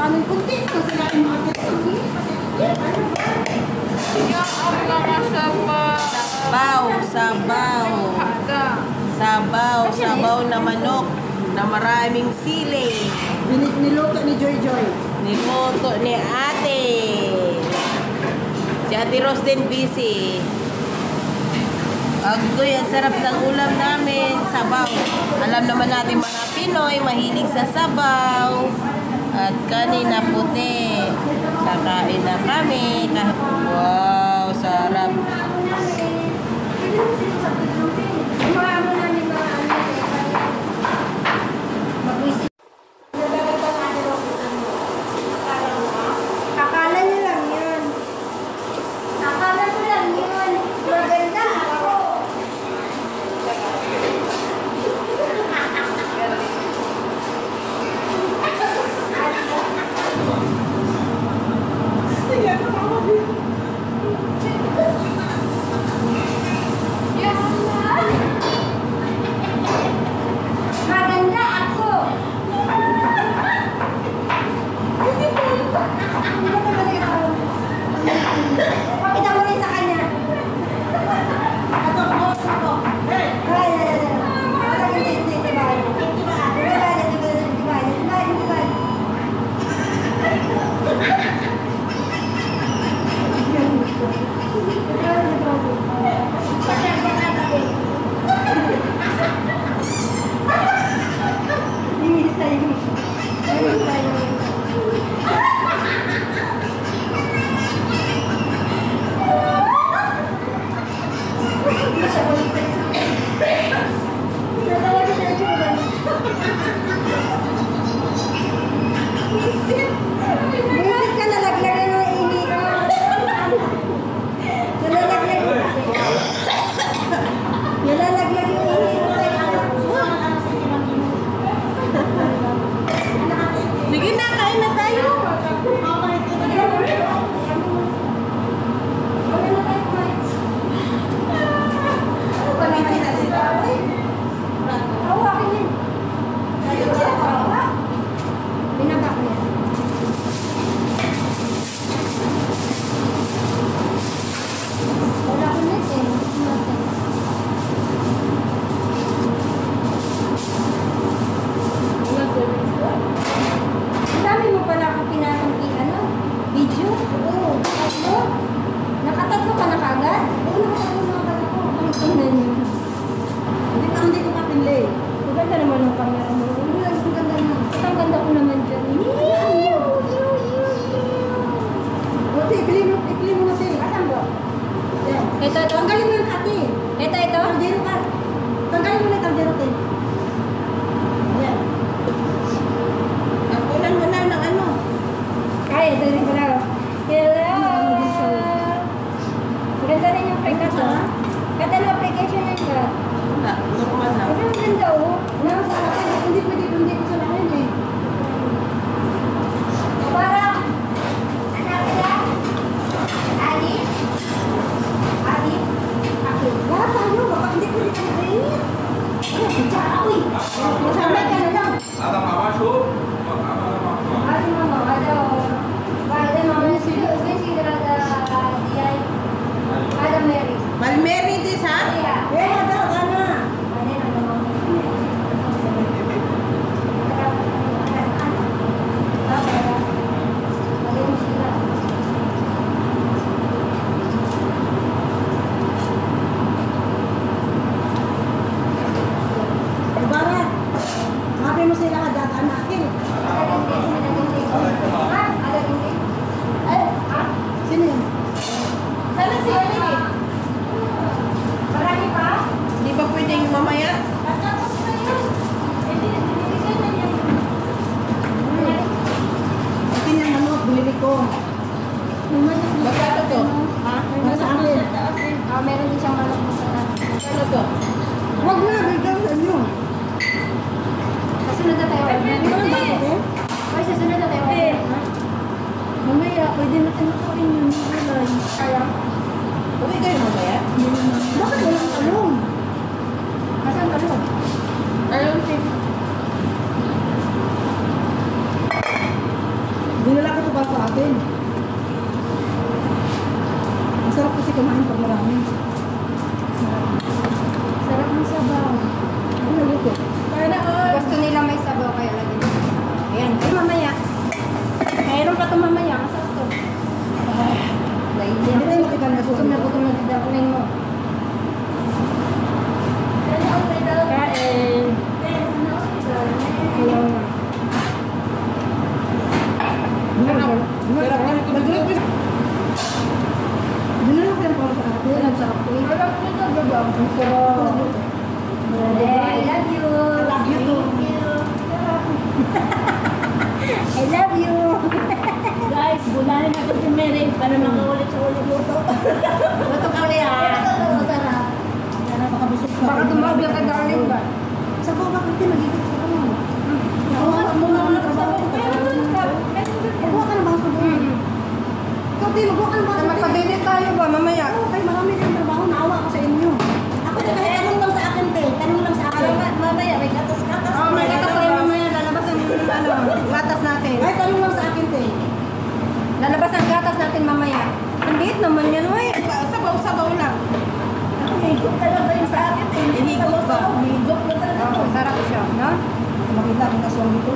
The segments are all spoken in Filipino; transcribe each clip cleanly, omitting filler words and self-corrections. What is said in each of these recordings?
aming kunti. Kasi natin mga kunti. Sabaw na manok na maraming sili. Niluto ni Joy Joy. Niluto ni ate. Si Ate Rose din busy. Agdoy, ang sarap ng ulam namin, sabaw. Alam naman natin mga Pinoy, mahilig sa sabaw. At kanina puti. Kakain na kami. Wow, sarap. akin. Masarap kasi kumain pag marami. Sarap ng sabaw. Ano luto? Gusto nila may sabaw kaya lagi. Ayan. Ay, mamaya. Mayroon pa ito mamaya. Masarap to. Hindi tayo makikita na Gutom na dito. Kunin mo. Kain. Dinulog yan para sa atin. Ang sarap ko eh. Sarap nito, diba? Ang sarap. I love you. I love you too. I love you. Guys, bunahin natin si Mary para makaulit sa ulit luto. Luto ka ulit ha. Masarap. Yan ang makabusog ka. Baka tumawag lang kay darling ba? Sa baba kasi magiging sa ano. Nakuha mo na ang trabaho ko. Magkuha ka ng mga sabon. Ikaw din, magkuha ka ng mga sabon. Magpadilit tayo ba mamaya? Oo, kay marami din trabaho. Naawa ako sa inyo. Ako din kahit tanong lang sa akin, te. Tanong lang sa akin. Mamaya, may katas-katas. Oh, may gatas tayo mamaya. Lalabas ang gatas natin. Kahit tanong lang sa akin, te. Lalabas ang gatas natin mamaya. Ang liit naman yan, wey. Sabaw-sabaw lang. Higop talaga yung sa akin. Higop ba? Higop na talaga. Oo, sarap siya, no? Makita kung kaswang dito.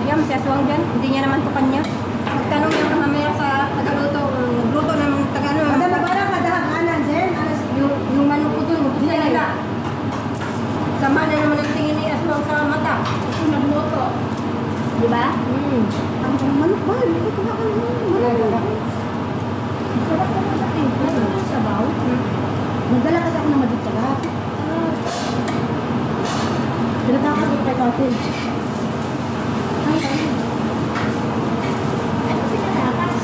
Yan, si Aswang dyan. Hindi niya naman to kanya. Magtanong yan ka mamaya sa tagaluto. Nagluto ng tagano. Ada na parang kadahaganan, Jen. Alas Yung manok ko dun, gusto nila. Sama na naman ang tingin ni Aswang sa mata. Ito nagluto. Di ba? ang manok ba? Hindi ko kumakain ng manok. Sarap naman sa tingin. Ano yung sabaw? Nagdala kasi ako ng maditsagat. Pinatakas ko kay Kati. Ano pinatakas?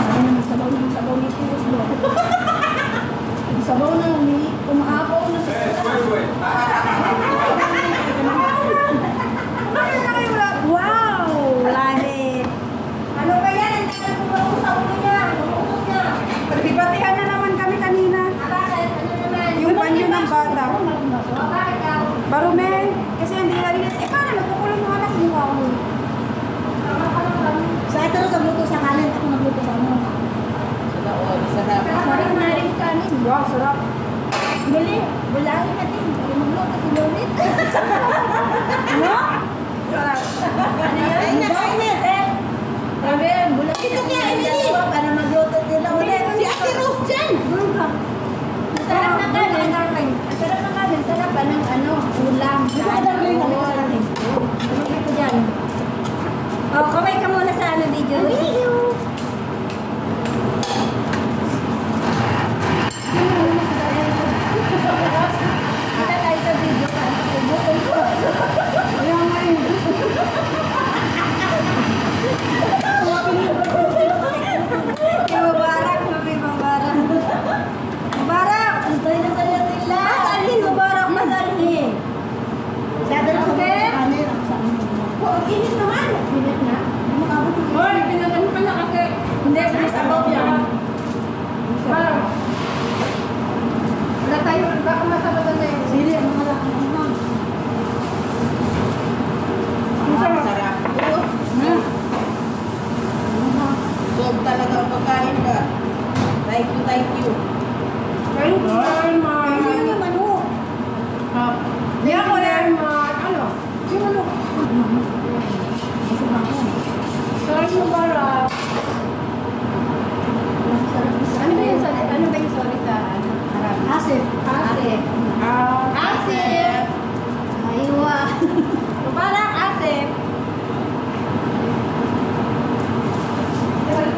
Ay, sabaw ni Tiros mo. Sabaw na umaapaw na sa Wow! Lani! Ano ba yan? Ang tagal ko ba sa ulo niya? Umutos niya. Pagdibatihan na naman kami kanina. Bakit? Ano naman? Yung banyo ng bata. Bakit daw? Barume. Kasi hindi na rin. Paano? Nagkukulong ng anak mo ako. Sa ito sa luto sa kanin, ako nagluto sa ano. Sarap. Sarap na rin kanin. Wow, sarap. Gali, bulangin natin. Magluto si Lolit. Ano? Sarap. Ano yan? Ay, nakainit eh. Grabe, bulangin. Ito kaya, Emily. Para magluto sila ulit. Si Ate Rose dyan. Masarap na kanin, darling. Masarap na kanin. Sarap ba ng ano, ulam. Di ba, darling, kami sa kanin? Tumagay ko dyan. Oh, kamay ka muna sa ano video. Video. Kita tayo sa video ka. Butol ko. Kaya nga yun. Mubarak, Mubarak. Mubarak! Ang saya-saya nila. Masalhin, Mubarak, masalhin. Sa ito sa Okay. kanin, ako sa ano. Oh, init naman. Init na. Makabot yung Hoy, pinagano ka na kasi. Hindi, sa sabaw yan. Wala tayo, baka masabatan na yun. sili, ang mga lakang ano. Sarap. Sob talaga ang pagkain ka. Thank you, thank you. Thank you very much. Sino yung manok? Hindi ako very much. Ano? Yung manok. Gusto na ako. Sorry, Mubarak. Ano ba yung sorry? Ano ba yung sorry sa Arab? Asif. Asif. Asif. Aywa. Mubarak, Asif.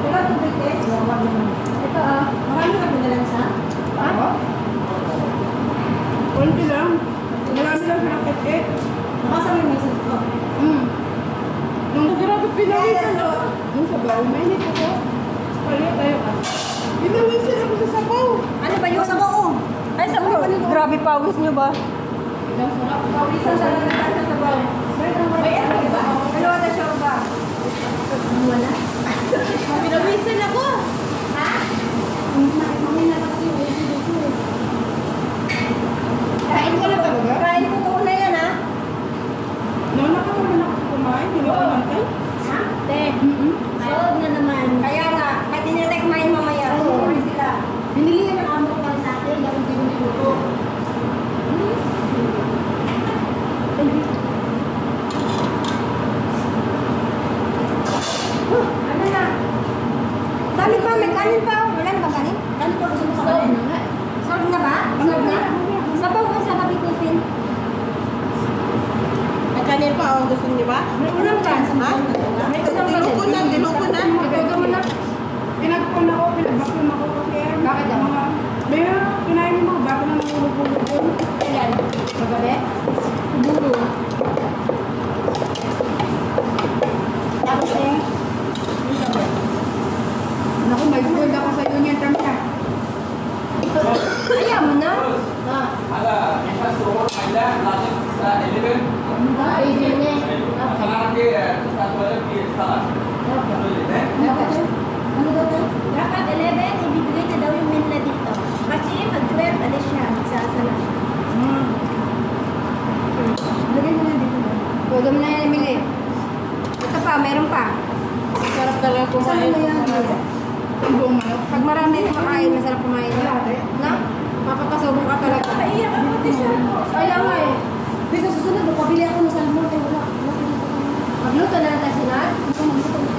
Wala tubig eh. Wala naman. Ito ah. Marami ka pinalang sa? Ha? Kunti lang. Marami lang sa nakit. Nakasa mo yung message ko. Nung grabe pinawisan ako. Yung sabaw, mainit ako. Pali tayo ka. Pinawisan ako sa sabaw. Ano ba yun? Sa bao. Ay, sabaw. Grabe pawis niyo ba? Pawisan sa lalatan sa sabaw. May ano ba? Dalawa na siya ba? Wala. Pinawisan ako. Ha? Mamay na kasi yung AC dito eh. Kain ko na talaga? Kain ko na yan ha? Nona ka naman Ano na? Dami pa, may kanin pa. Wala na ba kanin? Kanin pa, gusto mo sa kanin? Sarap na ba? Sarap na? Sabaw ka sa kapi coffin. May kanin pa, oh. Gusto niyo ba? May ulam ka. Ha? Diluko na, diluko na. Ikaw mo na. Pinagpon ako, pinagbaklon ako kasi Bakit daw? Pero, kinain mo, bako na nangulog-ulog yun. Kailan? Magabi? Siguro. Tapos eh. Naku, may gold ako sa Union Tamsa. Ayaw mo na? على نفس روح الله لازم تسأل اللبن Ay, yun eh. أنا كي تستقبل في الصلاة Ano daw tayo? Dapat 11, ibibigay niya daw yung minla dito. Kasi pag 12, alis siya. Magsasala siya. Lagyan mo na dito. Pwede mo na yan, Emily. Ito pa, meron pa. Sarap talaga kumain. Saan mo yan? Ang buong manok. Pag marami kumakain, masarap kumain. Na? Papapasubok ka talaga. Naiiyak ako dito. Kaya nga eh. Bisa susunod, pabili ako ng salmon. Magluto na lang tayo sinad.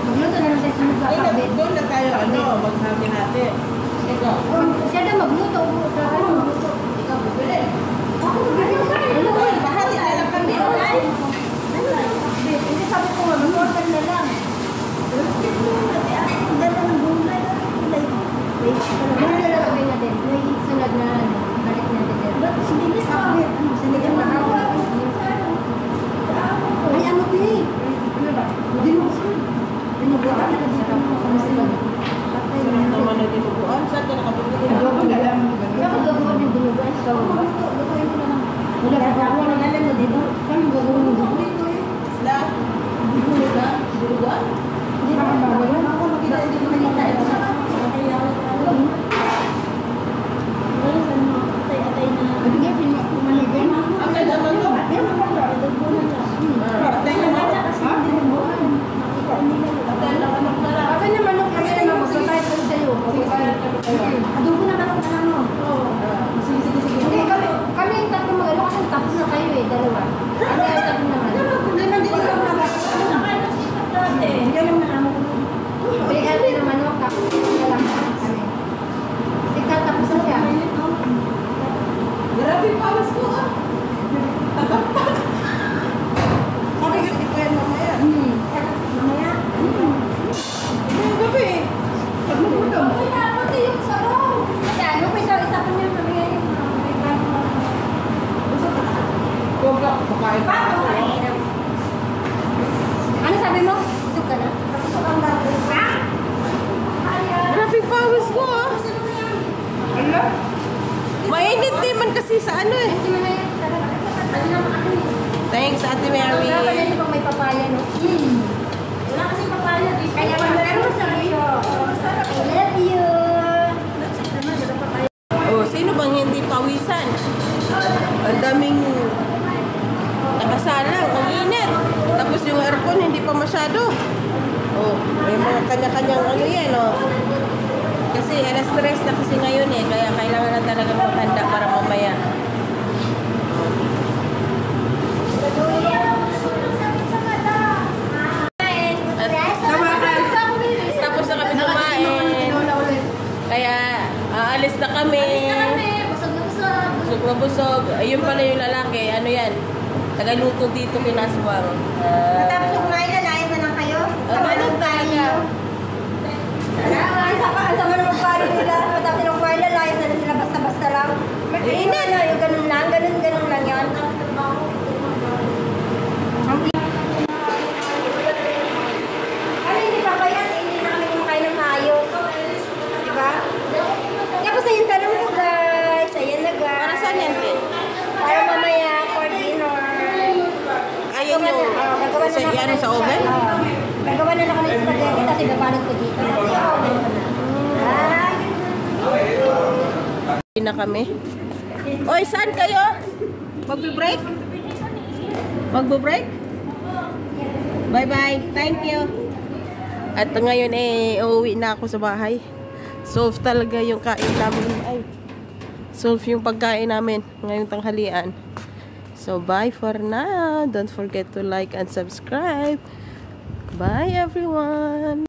Magluto na lang tayo sinad sa Ay, kabit. doon na tayo, maghati-hati. Ito. Siya na magluto. Ikaw bibili. Ako bibili. Bahati na lang kami. Hindi sabi ko nga, mag-order na lang. Ang ganda ng gulay. Gulay na lang gawin natin. May sunod na balik natin. Ba't sibilis ka? Sinigang na ako. Ay, ano ko eh? Ano ba? Dinubuan. Dinubuan na dito mo sa masilog. Sarap naman na dinuguan. Saan ka nakabili? Adobo na lang. Bakit gagawin ng dinubuan? Lutuin ko na lang. Wala ka pa. Wala na lang mo dito. Kami gagawin ng dinubuan. Isda? Dinuguan? Dinuguan? Hindi pa kang bago. Ako makita dito makita ito sa kaya. Atay na. Hindi, pinagmaligay. Ang ganda naman to. Patay naman. Patay naman ang pala. Bakit naman nung kami naman magpapayat kami sa'yo? Adobo na naman ang ano. Sige. Hindi, kami yung tatlo mag-ano kasi tapos na kayo eh, dalawa. Kami ay tatlo naman. Problema din lang naman. Nakain na sikat dati. Hindi lang na naman. May ate naman o, tapos na lang kami. Sikat tapos na siya. Grabe pawas ko ah. Tagapag. Sabi ka, hindi ko yan mamaya. Mamaya. Ngayong gabi. Pag magutom. Uy, napati yung sarong. Kasi ano, may isa pa niya mamaya yung Huwag ka. Pakain pa ako. ano sabi mo? Busog ka na? Busog ang bago. Ha? Grabe pawas ko ah. Ala? Mainit din man kasi sa ano eh. Kasi mamaya, ano naman ako eh. Thanks, Ate Mary. Wala pa yan pag may papaya, no? Wala kasi papaya. Kaya pero masarap yun. I love you. Oh, sino bang hindi pawisan? Ang daming nakasalang, ang init. Tapos yung aircon hindi pa masyado. Oh, may mga kanya-kanyang ano yan, oh. Kasi alas 3 na kasi ngayon eh, kaya kailangan na talaga maghanda para mamaya. Tapos na kami kumain. Kaya aalis na kami. Busog na busog. Ayun pala yung lalaki. Ano yan? Tagaluto dito kinaswang. Tapos yung kumain na, layas na lang kayo? Ganun talaga. Ang sama naman pari nila. Matapos yung kumain na, layas na lang sila basta-basta lang. Init. Yung ganun lang yan. Ano hindi pa ba yan? Hindi na kami kumakain ng ayos. Diba? Tapos ayun tanong mo guys. Ayan na guys. Para saan yan, Tin? Para mamaya for dinner. Ayun yung ano sa oven? Nagawa na lang kami ng spaghetti tapos ibabalot ko dito. Hindi na kami. Oy, saan kayo? Magbe-break? Magbe-break? Bye-bye. Thank you. At ngayon uuwi na ako sa bahay. Soft talaga yung kain namin. Ay. solve yung pagkain namin ngayong tanghalian. So, bye for now. Don't forget to like and subscribe. Bye, everyone.